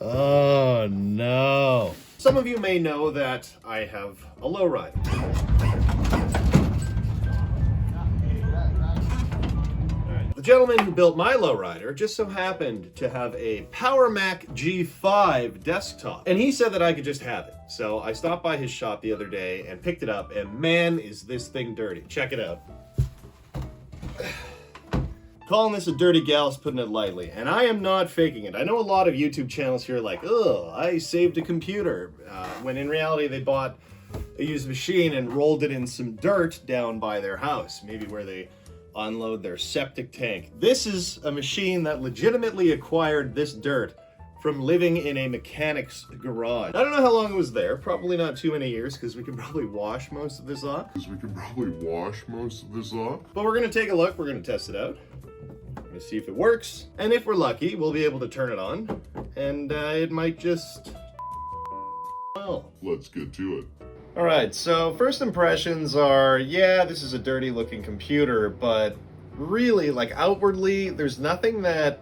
Oh no. Some of you may know that I have a lowrider. The gentleman who built my lowrider just so happened to have a PowerMac G5 desktop, and he said that I could just have it. So I stopped by his shop the other day and picked it up, and man, is this thing dirty. Check it out. Calling this a dirty gal is putting it lightly, and I am not faking it. I know a lot of YouTube channels here are like, ugh, I saved a computer, when in reality they bought a used machine and rolled it in some dirt down by their house, maybe where they unload their septic tank. This is a machine that legitimately acquired this dirt from living in a mechanic's garage. I don't know how long it was there, probably not too many years, because we can probably wash most of this off. But we're gonna take a look, we're gonna test it out. We're gonna see if it works, and if we're lucky, we'll be able to turn it on, and it might just... well. Let's get to it. Alright, so first impressions are, yeah, this is a dirty looking computer, but really, like outwardly, there's nothing that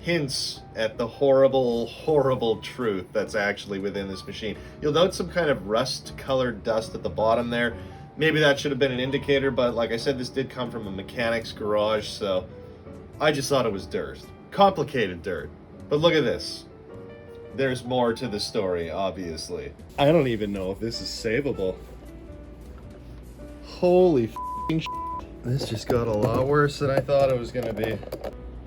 hints at the horrible, horrible truth that's actually within this machine. You'll note some kind of rust-colored dust at the bottom there. Maybe that should have been an indicator, but like I said, this did come from a mechanic's garage, so I just thought it was dirt. Complicated dirt. But look at this. There's more to the story, obviously. I don't even know if this is savable. Holy f***ing shit. This just got a lot worse than I thought it was gonna be.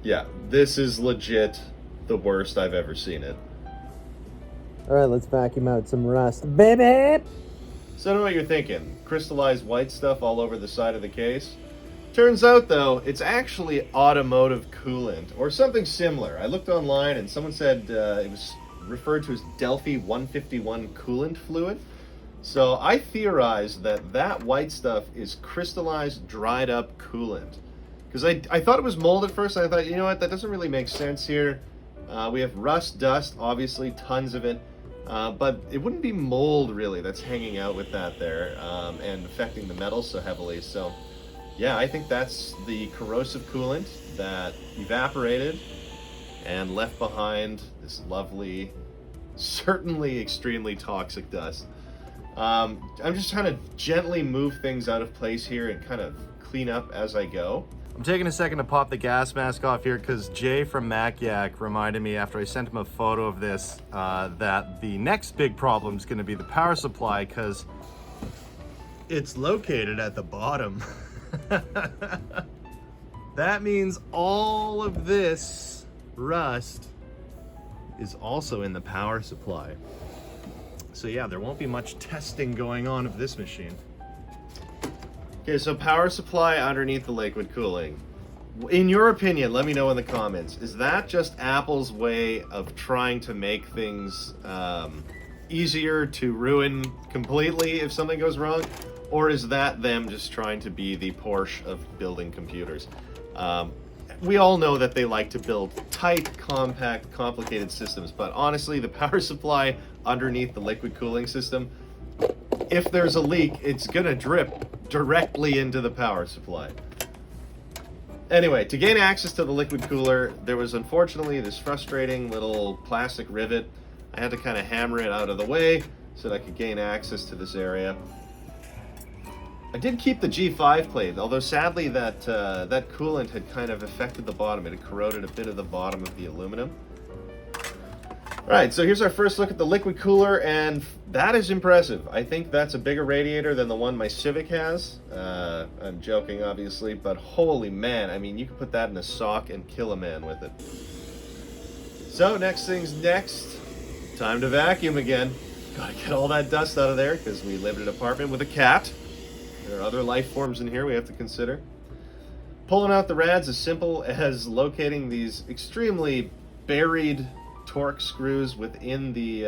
Yeah, this is legit the worst I've ever seen it. Alright, let's vacuum out some rust, baby! So I don't know what you're thinking. Crystallized white stuff all over the side of the case? Turns out, though, it's actually automotive coolant, or something similar. I looked online and someone said it was referred to as Delphi 151 coolant fluid. So I theorized that that white stuff is crystallized, dried up coolant. Because I thought it was mold at first, and I thought, you know what, that doesn't really make sense here. We have rust, dust, obviously, tons of it. But it wouldn't be mold, really, that's hanging out with that there and affecting the metal so heavily. So, yeah, I think that's the corrosive coolant that evaporated and left behind this lovely, certainly extremely toxic dust. I'm just trying to gently move things out of place here and kind of clean up as I go. I'm taking a second to pop the gas mask off here because Jay from MacYak reminded me after I sent him a photo of this that the next big problem is going to be the power supply because it's located at the bottom. That means all of this rust is also in the power supply. So yeah, there won't be much testing going on of this machine. Okay, so power supply underneath the liquid cooling. In your opinion, let me know in the comments, is that just Apple's way of trying to make things easier to ruin completely if something goes wrong? Or is that them just trying to be the Porsche of building computers? We all know that they like to build tight, compact, complicated systems, but honestly, the power supply underneath the liquid cooling system, if there's a leak, it's gonna drip directly into the power supply. Anyway, to gain access to the liquid cooler, there was unfortunately this frustrating little plastic rivet. I had to kind of hammer it out of the way so that I could gain access to this area. I did keep the G5 plate, although sadly that coolant had kind of affected the bottom. It had corroded a bit of the bottom of the aluminum. Alright, so here's our first look at the liquid cooler, and that is impressive. I think that's a bigger radiator than the one my Civic has. I'm joking, obviously, but holy man, I mean, you could put that in a sock and kill a man with it. So, next thing's next. Time to vacuum again. Gotta get all that dust out of there, because we live in an apartment with a cat. There are other life forms in here we have to consider. Pulling out the rads as simple as locating these extremely buried torque screws within the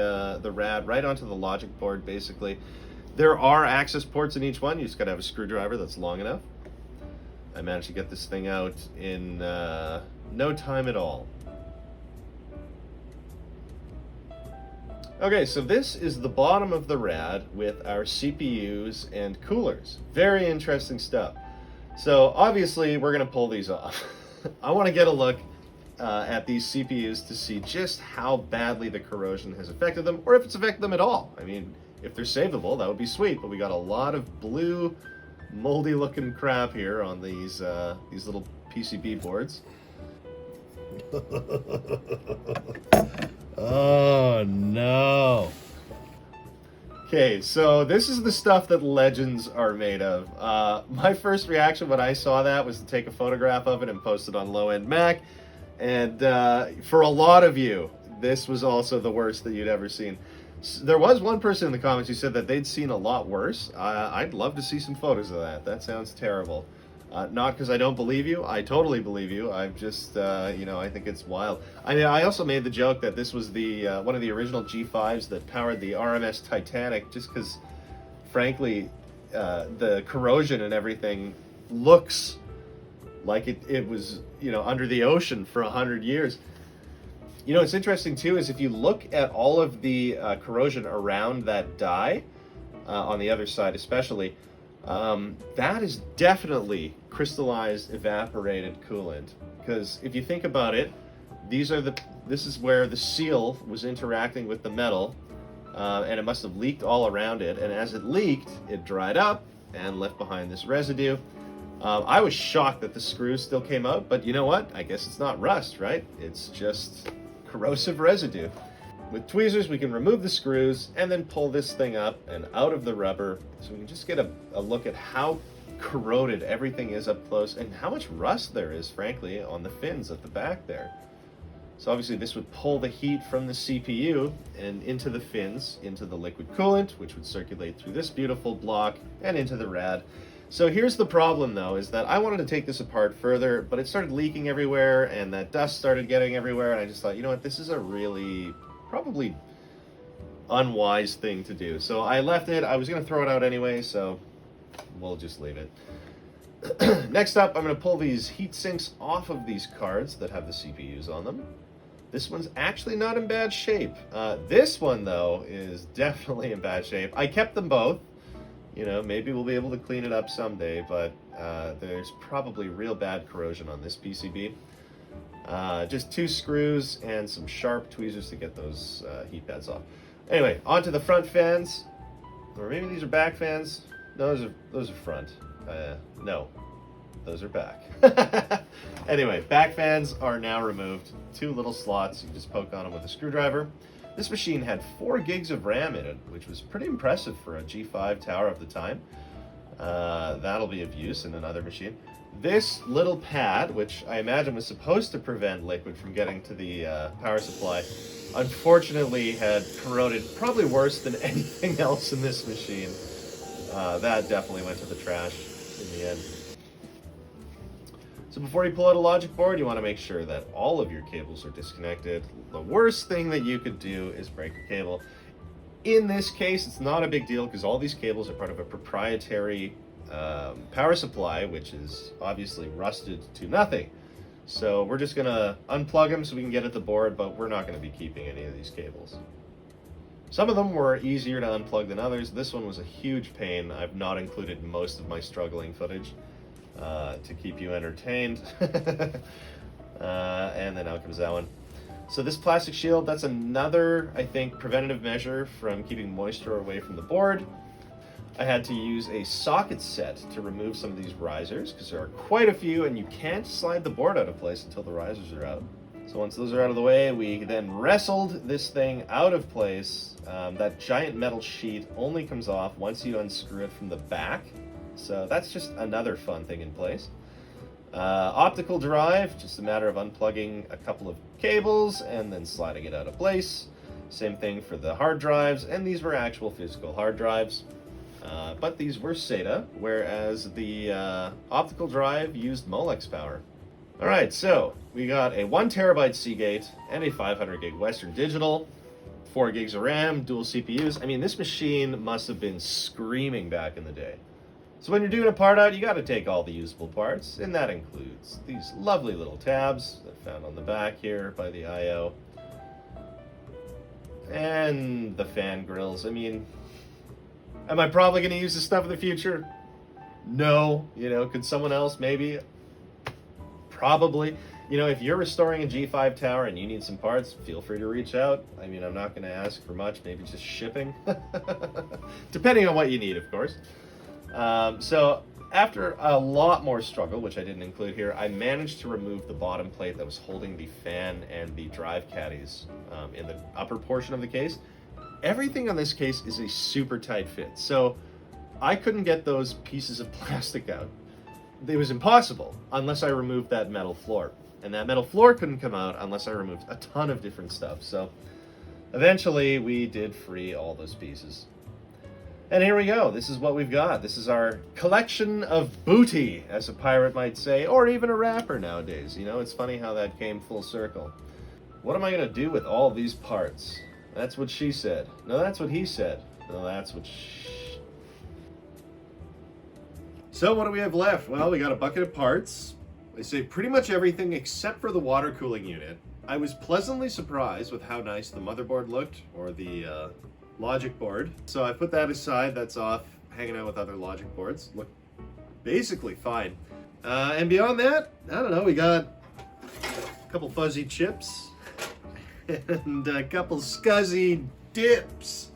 rad right onto the logic board, basically. There are access ports in each one. You just gotta have a screwdriver that's long enough. I managed to get this thing out in no time at all. Okay, so this is the bottom of the rad with our CPUs and coolers. Very interesting stuff. So obviously we're gonna pull these off. I wanna get a look at these CPUs to see just how badly the corrosion has affected them, or if it's affected them at all. I mean, if they're savable, that would be sweet, but we got a lot of blue, moldy looking crap here on these little PCB boards. Oh no. Okay, so this is the stuff that legends are made of. My first reaction when I saw that was to take a photograph of it and post it on Low End Mac. And for a lot of you, this was also the worst that you'd ever seen. There was one person in the comments who said that they'd seen a lot worse. I'd love to see some photos of that. That sounds terrible. Not because I don't believe you. I totally believe you. I'm just, I think it's wild. I mean, I also made the joke that this was the one of the original G5s that powered the RMS Titanic, just because, frankly, the corrosion and everything looks like it was, under the ocean for 100 years. What's interesting, too, is if you look at all of the corrosion around that die, on the other side especially, that is definitely crystallized evaporated coolant, because if you think about it, this is where the seal was interacting with the metal, and it must have leaked all around it, and as it leaked, it dried up and left behind this residue. I was shocked that the screws still came out, but you know what? I guess it's not rust, right? It's just corrosive residue. With tweezers, we can remove the screws and then pull this thing up and out of the rubber, so we can just get a look at how corroded everything is up close and how much rust there is, frankly, on the fins at the back there. So obviously this would pull the heat from the CPU and into the fins, into the liquid coolant, which would circulate through this beautiful block and into the rad. So here's the problem, though, is that I wanted to take this apart further, but it started leaking everywhere and that dust started getting everywhere, and I just thought, you know what, this is a really probably unwise thing to do. So I left it. I was going to throw it out anyway, so we'll just leave it. Next up, I'm going to pull these heat sinks off of these cards that have the CPUs on them. This one's actually not in bad shape. This one, though, is definitely in bad shape. I kept them both. Maybe we'll be able to clean it up someday, but there's probably real bad corrosion on this PCB. Just 2 screws and some sharp tweezers to get those heat pads off. Anyway, onto the front fans, or maybe these are back fans. No, those are front. No, those are back. Anyway, back fans are now removed. 2 little slots, you just poke on them with a screwdriver. This machine had 4 gigs of RAM in it, which was pretty impressive for a G5 tower of the time. That'll be of use in another machine. This little pad, which I imagine was supposed to prevent liquid from getting to the power supply, unfortunately had corroded probably worse than anything else in this machine. That definitely went to the trash in the end. So before you pull out a logic board, you want to make sure that all of your cables are disconnected. The worst thing that you could do is break a cable. In this case, it's not a big deal because all these cables are part of a proprietary power supply, which is obviously rusted to nothing. So we're just going to unplug them so we can get at the board, but we're not going to be keeping any of these cables. Some of them were easier to unplug than others. This one was a huge pain. I've not included most of my struggling footage to keep you entertained. And then out comes that one. So this plastic shield, that's another, I think, preventative measure from keeping moisture away from the board. I had to use a socket set to remove some of these risers because there are quite a few and you can't slide the board out of place until the risers are out. So once those are out of the way, we then wrestled this thing out of place. That giant metal sheet only comes off once you unscrew it from the back. So that's just another fun thing in place. Optical drive, just a matter of unplugging a couple of cables and then sliding it out of place. Same thing for the hard drives, and these were actual physical hard drives. But these were SATA, whereas the optical drive used Molex power. Alright, so we got a 1 terabyte Seagate and a 500 gig Western Digital, 4 gigs of RAM, dual CPUs. I mean, this machine must have been screaming back in the day. So when you're doing a part out, you got to take all the usable parts, and that includes these lovely little tabs that are found on the back here by the I/O, and the fan grills. I mean, am I probably going to use this stuff in the future? No. Could someone else maybe? Probably. You know, if you're restoring a G5 tower and you need some parts, feel free to reach out. I mean, I'm not going to ask for much, maybe just shipping. Depending on what you need, of course. So after a lot more struggle, which I didn't include here, I managed to remove the bottom plate that was holding the fan and the drive caddies in the upper portion of the case. Everything on this case is a super tight fit, so I couldn't get those pieces of plastic out. It was impossible unless I removed that metal floor. And that metal floor couldn't come out unless I removed a ton of different stuff. So eventually we did free all those pieces. And here we go. This is what we've got. This is our collection of booty, as a pirate might say, or even a rapper nowadays. You know, it's funny how that came full circle. What am I going to do with all these parts? That's what she said. No, that's what he said. No, that's what So what do we have left? Well, we got a bucket of parts. They say pretty much everything except for the water cooling unit. I was pleasantly surprised with how nice the motherboard looked, or the logic board. So I put that aside. That's off hanging out with other logic boards. Look basically fine. And beyond that, I don't know, we got a couple fuzzy chips and a couple scuzzy dips.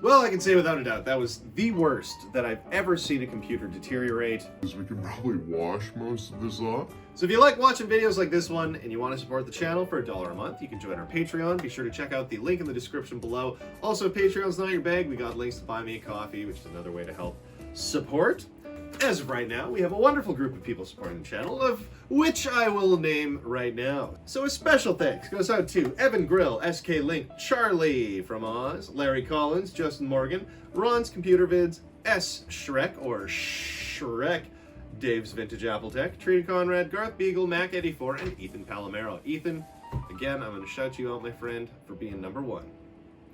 Well, I can say without a doubt, that was the worst that I've ever seen a computer deteriorate. Because we can probably wash most of this off. So if you like watching videos like this one and you want to support the channel for $1 a month, you can join our Patreon. Be sure to check out the link in the description below. Also, Patreon's not your bag. We got links to buy me a coffee, which is another way to help support. As of right now, we have a wonderful group of people supporting the channel, of which I will name right now. So a special thanks goes out to Evan Grill, SKLINK, Charlie from Oz, Larry Collins, Justin Morgan, Ron's Computer Vids, SShrek or Shrek, Dave's Vintage Apple Tech, Trina Conrad, Garth Beagle, Mac84, and Ethan Palamaro. Ethan, again, I'm going to shout you out, my friend, for being #1.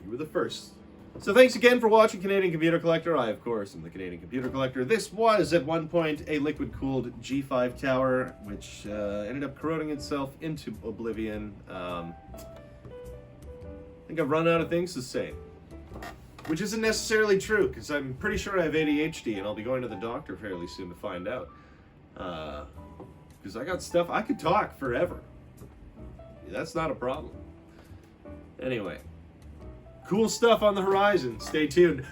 You were the first. So thanks again for watching Canadian Computer Collector. I, of course, am the Canadian Computer Collector. This was, at one point, a liquid-cooled G5 tower, which ended up corroding itself into oblivion. I think I've run out of things to say. Which isn't necessarily true, because I'm pretty sure I have ADHD, and I'll be going to the doctor fairly soon to find out. Because I got stuff, I could talk forever. That's not a problem. Anyway. Cool stuff on the horizon. Stay tuned.